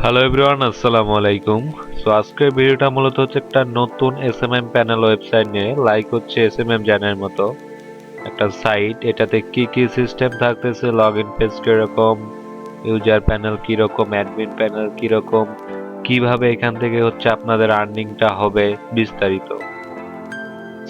Hello everyone, আসসালামু আলাইকুম। So আজকের ভিডিওটা মূলত হচ্ছে একটা নতুন এসএমএম প্যানেল ওয়েবসাইট নিয়ে। লাইক হচ্ছে এসএমএম জানার মতো একটা সাইট। এটাতে কি কি সিস্টেম থাকতেছে, লগ ইন পেজ কিরকম, ইউজার প্যানেল কিরকম, অ্যাডমিন প্যানেল কিরকম, কিভাবে এখান থেকে হচ্ছে আপনাদের আর্নিংটা হবে, বিস্তারিত।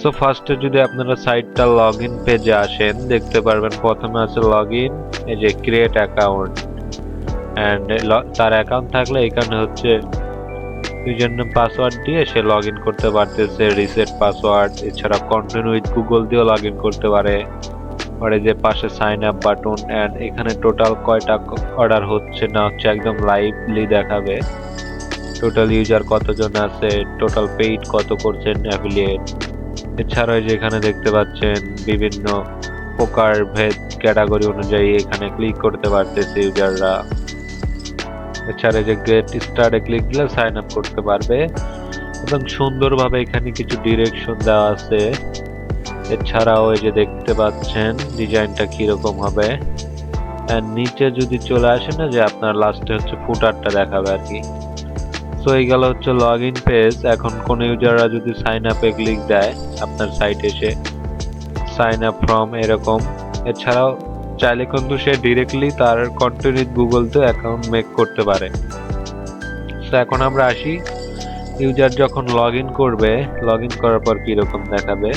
সো ফার্স্টে যদি আপনারা সাইটটা লগ ইন পেজে আসেন, দেখতে পারবেন প্রথমে আছে লগ ইন, এই যে ক্রিয়েট অ্যাকাউন্ট। অ্যান্ড তার অ্যাকাউন্ট থাকলে এখানে হচ্ছে ইউজার নেম পাসওয়ার্ড দিয়ে সে লগ ইন করতে পারতেছে, রিসেট পাসওয়ার্ড। এছাড়া কন্টিনিউ উইথ গুগল দিয়েও লগ ইন করতে পারে। পরে যে পাশে সাইন আপ বাটন, অ্যান্ড এখানে টোটাল কয়টা অর্ডার হচ্ছে না হচ্ছে একদম লাইভলি দেখাবে। টোটাল ইউজার কতজন আছে, টোটাল পেইড কত করছেন অ্যাফিলিয়েট। এছাড়াও যে এখানে দেখতে পাচ্ছেন বিভিন্ন প্রকার ভেদ ক্যাটাগরি অনুযায়ী এখানে ক্লিক করতে পারতেছে ইউজাররা। এছাড়া যে গেট স্টার্টে ক্লিক দিলে সাইন আপ করতে পারবে এবং সুন্দরভাবে এখানে কিছু ডিরেকশন দেওয়া আছে। এছাড়াও এই যে দেখতে পাচ্ছেন ডিজাইনটা কিরকম হবে। আর নিচে যদি চলে আসে না, যে আপনার লাস্টে হচ্ছে ফুটারটা দেখাবে আর কি। সো এই গেল হচ্ছে লগ ইন পেজ। এখন কোন ইউজাররা যদি সাইন আপে ক্লিক দেয় আপনার সাইট এসে সাইন আপ ফ্রম এরকম। এছাড়াও চাইলে কিন্তু সে ডিরেক্টলি তার কন্টিনিউ গুগল তে অ্যাকাউন্ট মেক করতে পারে। তো এখন আমরা আসি, ইউজার যখন লগ ইন করবে, লগ ইন করার পর কিরকম দেখাবে।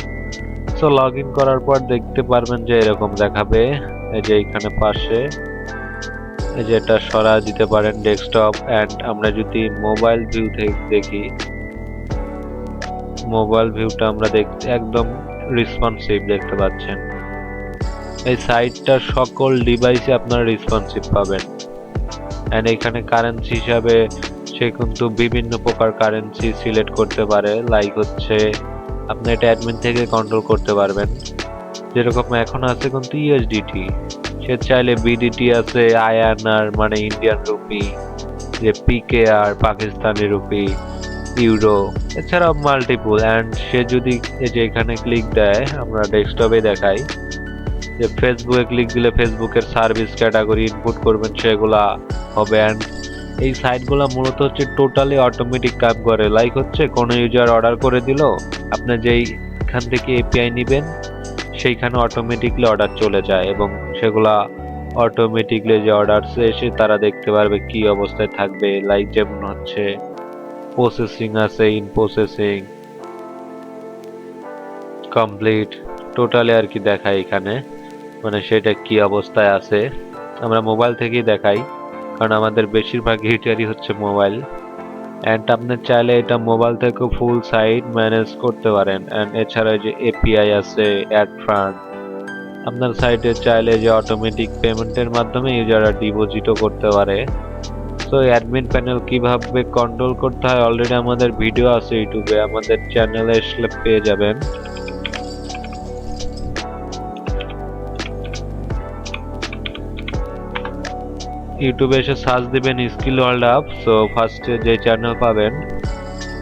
সো লগ ইন করার পর দেখতে পারবেন যে এরকম দেখাবে। এই যে এখানে পাশে এই যে এটা সরা দিতে পারেন ডেস্কটপ। অ্যান্ড আমরা যদি মোবাইল ভিউ থেকে দেখি, মোবাইল ভিউটা আমরা দেখতে একদম রেসপন্সিভ দেখতে পাচ্ছেন। এই সাইটটার সকল ডিভাইসে আপনারা রেসপন্সিভ পাবেন। অ্যান্ড এখানে কারেন্সি হিসাবে সে কিন্তু বিভিন্ন প্রকার কারেন্সি সিলেক্ট করতে পারে। লাইক হচ্ছে আপনি এটা অ্যাডমিন থেকে কন্ট্রোল করতে পারবেন। যেরকম এখন আছে কিন্তু ইউএসডিটি, সে চাইলে বিডিটি আছে, আইএনআর মানে ইন্ডিয়ান রুপি, যে পিকেআর পাকিস্তানি রুপি, ইউরো, এছাড়াও মাল্টিপুল। অ্যান্ড সে যদি এই যে এখানে ক্লিক দেয়, আমরা ডেস্কটপে দেখাই যে ফেসবুকে ক্লিক দিলে ফেসবুকের সার্ভিস ক্যাটাগরি ইনপুট করবেন, সেগুলা হবে। অ্যান্ড এই সাইটগুলো মূলত হচ্ছে টোটালি অটোমেটিক কাজ করে। লাইক হচ্ছে কোনো ইউজার অর্ডার করে দিল, আপনি যেই এখান থেকে এপিআই নেবেন সেইখানে অটোমেটিকলি অর্ডার চলে যায় এবং সেগুলা অটোমেটিকলি যে অর্ডারস এসে তারা দেখতে পারবে কি অবস্থায় থাকবে। লাইক যেমন হচ্ছে প্রসেসিং আছে, ইন প্রসেসিং, কমপ্লিট, টোটালি আর কি দেখায় এখানে, মানে সেটা কি অবস্থায় আছে। আমরা মোবাইল থেকেই দেখাই কারণ আমাদের বেশিরভাগ হিটারই হচ্ছে মোবাইল। অ্যান্ড আপনি চাইলে এটা মোবাইল থেকেও ফুল সাইট ম্যানেজ করতে পারেন। অ্যান্ড এছাড়া যে এপিআই আছে, অ্যাড ফান্ড, আপনার সাইটে চাইলে যে অটোমেটিক পেমেন্টের মাধ্যমে ইউজাররা ডিপোজিটও করতে পারে। তো অ্যাডমিন প্যানেল কিভাবে কন্ট্রোল করতে হয় অলরেডি আমাদের ভিডিও আছে ইউটিউবে, আমাদের চ্যানেলে আসলে পেয়ে যাবেন। ইউটিউবে এসে সার্চ দিবেন স্কিল ওয়ার্ল্ড আপ। সো ফার্স্টে যে চ্যানেল পাবেন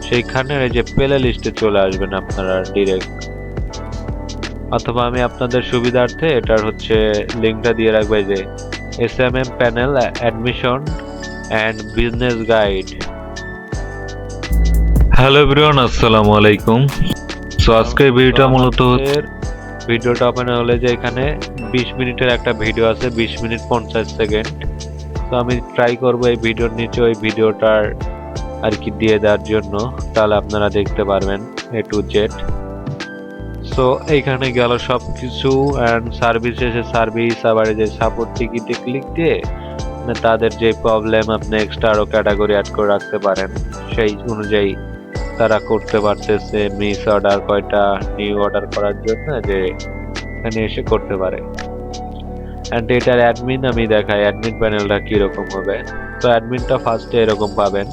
সেইখানে এই যে প্লে লিস্টে চলে আসবেন আপনারা ডিরেক্ট, অথবা আমি আপনাদের সুবিধার্থে এটার হচ্ছে লিঙ্কটা দিয়ে রাখবো, যে SMM panel admission and business guide. Hello everyone, আসসালামু আলাইকুম। সো আজকের ভিডিওটা মূলত ভিডিওটা ওপেন হলে যে এখানে 20 মিনিটের একটা ভিডিও আছে, 20 মিনিট 50 সেকেন্ড। তো আমি ট্রাই করব এই ভিডিওর নিচে ওই ভিডিওটার আর কি দিয়ে দেওয়ার জন্য, তাহলে আপনারা দেখতে পারবেন এ টু জেড। সো এইখানে গেল সব কিছু। অ্যান্ড সার্ভিস এসে সার্ভিস, আবার যে সাপোর্ট টিকিটে ক্লিক দিয়ে মানে তাদের যে প্রবলেম আপনি এক্সট্রা আরও ক্যাটাগরি অ্যাড করে রাখতে পারেন, সেই অনুযায়ী তারা করতে পারতেছে। মিস অর্ডার কয়টা, নিউ অর্ডার করার জন্য যে এখানে এসে করতে পারে। অ্যান্ড এটার অ্যাডমিন আমি দেখাই, অ্যাডমিন প্যানেলটা কিরকম হবে। তো অ্যাডমিনটা ফার্স্টে এরকম পাবেন।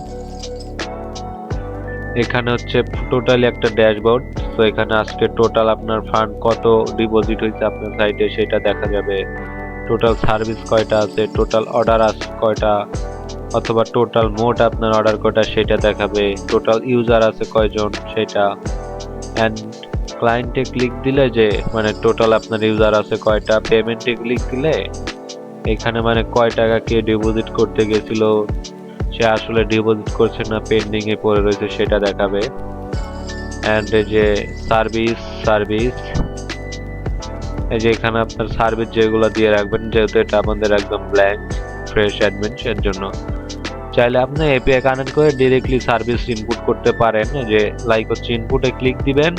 এখানে হচ্ছে টোটালি একটা ড্যাশবোর্ড। তো এখানে আজকে টোটাল আপনার ফান্ড কত ডিপোজিট হয়েছে আপনার সাইটে সেটা দেখা যাবে। টোটাল সার্ভিস কয়টা আছে, টোটাল অর্ডার আছে কয়টা, অথবা টোটাল মোট আপনার অর্ডার কয়টা সেটা দেখাবে। টোটাল ইউজার আছে কয়জন সেটা। অ্যান্ড ক্লায়েন্টে ক্লিক দিলে যে মানে টোটাল আপনার ইউজার আছে কয়টা। পেমেন্টে ক্লিক দিলে এখানে মানে কয় টাকা কে ডিপোজিট করতে গেছিল সে আসলে ডিপোজিট করছে না পেন্ডিং এ পড়ে রয়েছে সেটা দেখাবে। এন্ড এই যে সার্ভিস এই যে এখানে আপনার সার্ভিস যেগুলো দিয়ে রাখবেন, যেহেতু এটা আমাদের একদম ব্ল্যাঙ্ক ফ্রেশ অ্যাডমিন, এর জন্য চাইলে আপনি এপিআই কানেক্ট করে ডিরেক্টলি সার্ভিস ইনপুট করতে পারেন। যে লাইক হচ্ছে ইনপুটে ক্লিক দিবেন,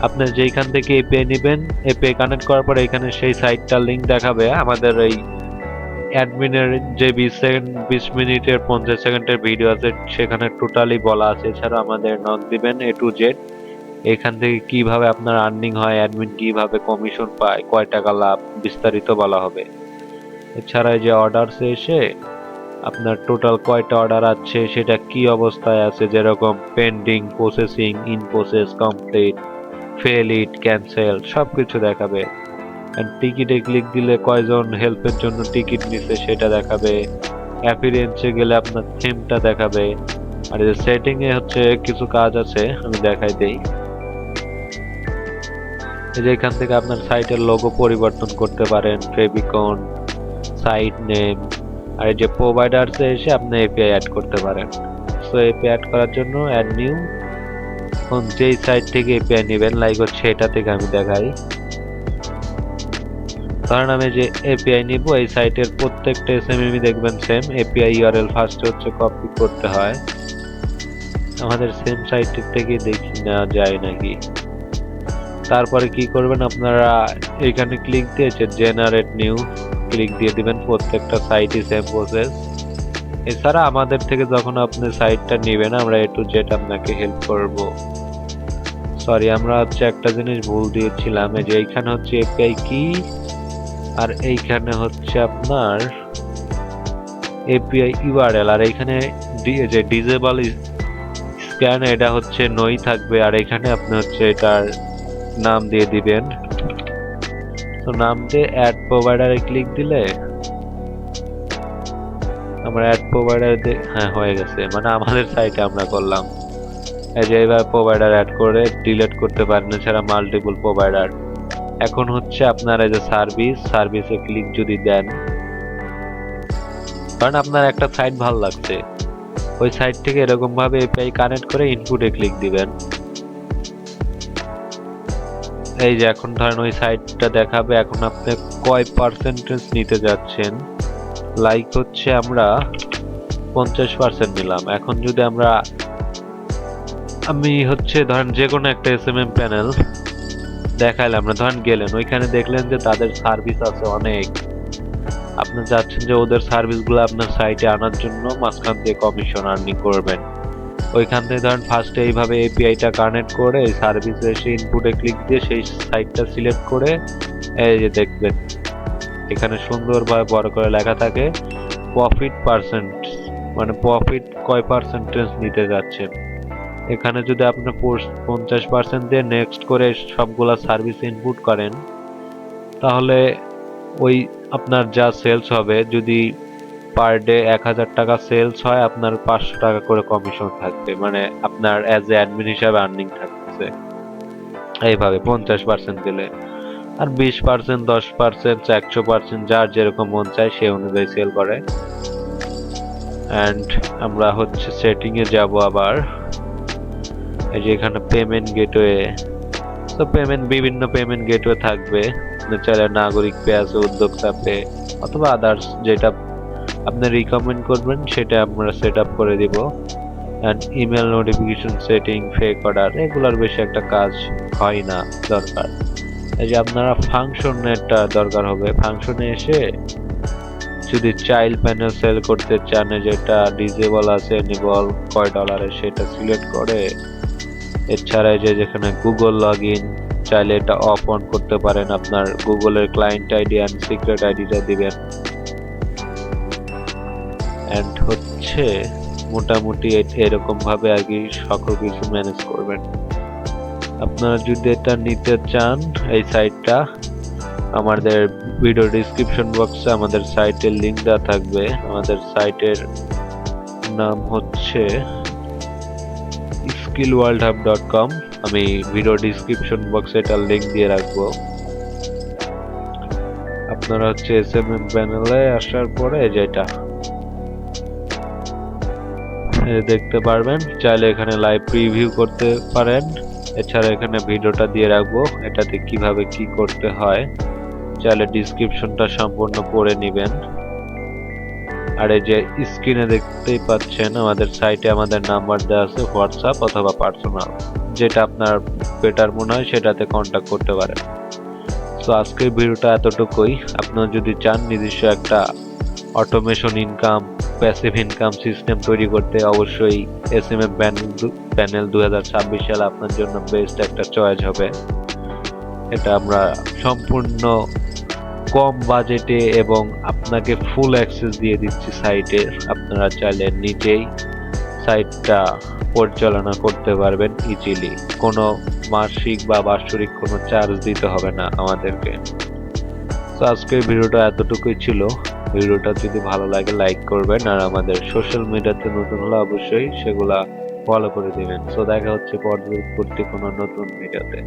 আপনি যেইখান থেকে এপিআই নেবেন, এপিআই কানেক্ট করার পর এখানে সেই সাইটটার লিংক দেখাবে। আমাদের এই অ্যাডমিনের যে 20 মিনিটের 50 সেকেন্ডের ভিডিও আছে সেখানে টোটালি বলা আছে। এছাড়া আমাদের নক দিবেন A to Z, এখান থেকে কিভাবে আপনার আর্নিং হয়, অ্যাডমিন কিভাবে কমিশন পায়, কয় টাকা লাভ, বিস্তারিত বলা হবে। এছাড়া যে অর্ডারসে এসে আপনার টোটাল কয়টা অর্ডার আছে, সেটা কি অবস্থায় আছে, যেরকম pending, processing, in process, complete, fail it, cancel, সবকিছু দেখাবে। টিকিটে ক্লিক দিলে কয়জন হেল্পের জন্য টিকিট নিছে সেটা দেখাবে। অ্যাপিরিয়েন্সে গেলে আপনার থিমটা দেখাবে। আর এই সেটিং এ হচ্ছে কিছু কাজ আছে, আমি দেখাই দেই। এই যে এখান থেকে আপনার সাইটের লোগো পরিবর্তন করতে পারেন, ফেভিকন, সাইট নেম, আর এই যে প্রোভাইডারসে এসে আপনি এপিআই অ্যাড করতে পারেন। সো এপিআই অ্যাড করার জন্য অ্যাড নিউ, যেই সাইট থেকে এপিআই নেবেন, লাইক হচ্ছে এটা থেকে আমি দেখাই। ধরেন আমি যে এপিআই নিব, এই সাইটের প্রত্যেকটা এসএমএম দেখবেন সেম এপিআই ইউআরএল ফার্স্টে হচ্ছে কপি করতে হয়। আমাদের সেম সাইটের থেকে দেখি না যায় নাকি। তারপরে কি করবেন আপনারা, এখানে ক্লিক দিয়ে জেনারেট নিউ ক্লিক দিয়ে দিবেন। প্রত্যেকটা সাইটই সেম প্রসেস। এছাড়া আমাদের থেকে যখন আপনি সাইটটা নেবেন, আমরা A to Z আপনাকে হেল্প করব। সরি, আমরা হচ্ছে একটা জিনিস ভুল দিয়েছিলাম। এই যে এইখানে হচ্ছে এপিআই কি, আর এইখানে হচ্ছে আপনার এপিআই ইউআরএল, আর এইখানে যে ডিজেবল স্ক্যান এটা হচ্ছে নই থাকবে। আর এখানে আপনি হচ্ছে এটার নাম দিয়ে দিবেন। তো নাম দিয়ে অ্যাড প্রোভাইডারে ক্লিক দিলে আমরা অ্যাড প্রোভাইডার হ্যাঁ হয়ে গেছে, মানে আমাদের সাইটে আমরা করলাম। এই যে এইভাবে প্রোভাইডার অ্যাড করে ডিলিট করতে পারেন, এছাড়া মাল্টিপল প্রোভাইডার। এখন হচ্ছে আপনার এই যে সার্ভিসে ক্লিক যদি দেন, কারণ আপনার একটা সাইট ভালো লাগছে, ওই সাইট থেকে এরকম ভাবে এপিআই কানেক্ট করে ইনপুটে ক্লিক দিবেন। এই যে এখন ধরেন ওই সাইটটা দেখাবে এখন আপনি কয় পার্সেন্টেজ নিতে যাচ্ছেন। লাইক হচ্ছে আমরা 50% নিলাম। এখন যদি আমি হচ্ছে ধরেন যে কোনো একটা এসএমএম প্যানেল দেখাইলাম, আমরা ধরেন গেলেন ওইখানে দেখলেন যে তাদের সার্ভিস আছে অনেক, আপনি চাচ্ছেন যে ওদের সার্ভিসগুলো আপনার সাইটে আনার জন্য মাঝখান দিয়ে কমিশন আর্নিং করবেন। ওইখান থেকে ধরেন ফার্স্টে এইভাবে এপিআইটা কানেক্ট করে সার্ভিসে এসে ইনপুটে ক্লিক দিয়ে সেই সাইটটা সিলেক্ট করে এই যে দেখবেন এখানে সুন্দরভাবে বড় করে লেখা থাকে প্রফিট পার্সেন্ট, মানে প্রফিট কয় পার্সেন্টেজ নিতে যাচ্ছেন। এখানে যদি আপনি 50% দিয়ে নেক্সট করে সবগুলা সার্ভিস ইনপুট করেন, তাহলে ওই আপনার যা সেলস হবে, যদি পার ডে 1000 টাকা সেলস হয়, আপনার 500 টাকা করে কমিশন থাকবে, মানে আপনার অ্যাজ এ অ্যাডমিন হিসাবে আর্নিং থাকছে এইভাবে 50% দিলে। আর 20%, 10%, 100% যার যেরকম মন চায় সে অনুযায়ী সেল করে। অ্যান্ড আমরা হচ্ছে সেটিং এ যাব আবার। এই যে এখানে পেমেন্ট গেটওয়ে, তো বিভিন্ন পেমেন্ট গেটওয়ে থাকবে। আপনি চাইলে নাগরিক পে আছে, উদ্যোক্তা পে, অথবা আদার্স যেটা আপনি রিকমেন্ড করবেন সেটা আমরা সেট আপ করে দিব। And email notification setting, fake order, এগুলোর বেশি একটা কাজ হয় না দরকার। এই যে আপনারা ফাংশনটা দরকার হবে। ফাংশনে এসে যদি চাইল্ড প্যানেল সেল করতে চান, যেটা ডিজেবল আছে এনেবল কয় ডলারে সেটা সিলেক্ট করে, এছাড়া যে যেখানে গুগল লগইন চাইলে এটা অফ অন করতে পারেন। আপনার গুগলের ক্লায়েন্ট আইডি এন্ড সিক্রেট আইডিটা দিবেন। এন্ড হচ্ছে মোটামুটি এরকম ভাবে আর কি সকল কিছু ম্যানেজ করবেন। আপনারা যদি এটা নিতে চান, এই সাইটটা আমাদের ভিডিও ডেসক্রিপশন বক্সে আমাদের সাইটের লিংক দেওয়া থাকবে। আমাদের সাইটের নাম হচ্ছে skillworldhub.com। আমি ভিডিও ডেসক্রিপশন বক্সে এটার লিংক দিয়ে রাখবো। আপনারা হচ্ছে এসএমএম প্যানেলে আসার পরে যেটা দেখতে পারবেন। চাইলে এখানে লাইভ প্রিভিউ করতে পারেন। এছাড়া এখানে ভিডিওটা দিয়ে রাখবো, এটাতে কিভাবে কি করতে হয় চাইলে ডিসক্রিপশনটা সম্পূর্ণ পড়ে নেবেন। আর এই যে স্ক্রিনে দেখতেই পাচ্ছেন আমাদের সাইটে আমাদের নাম্বার দেওয়া আছে, হোয়াটসঅ্যাপ অথবা পার্সোনাল, যেটা আপনার বেটার মনে হয় সেটাতে কন্ট্যাক্ট করতে পারেন। তো আজকের ভিডিওটা এতটুকুই। আপনারা যদি চান নিজস্ব একটা automation income, passive income system তৈরি করতে, অবশ্যই এসএমএম প্যানেল 2026 সালে আপনার জন্য বেস্ট একটা চয়েস হবে। এটা আমরা সম্পূর্ণ কম বাজেটে এবং আপনাকে ফুল অ্যাক্সেস দিয়ে দিচ্ছি সাইটে। আপনারা চাইলে নিজেই সাইটটা পরিচালনা করতে পারবেন ইজিলি। কোনো মাসিক বা বাৎসরিক কোনো চার্জ দিতে হবে না আমাদেরকে। তো আজকের ভিডিওটা এতটুকুই ছিল। ভিডিওটা যদি ভালো লাগে লাইক করবেন, আর আমাদের সোশ্যাল মিডিয়াতে নতুন হলে অবশ্যই সেগুলা ফলো করে দিবেন। তো দেখা হচ্ছে পরবর্তী কোনো নতুন ভিডিওতে।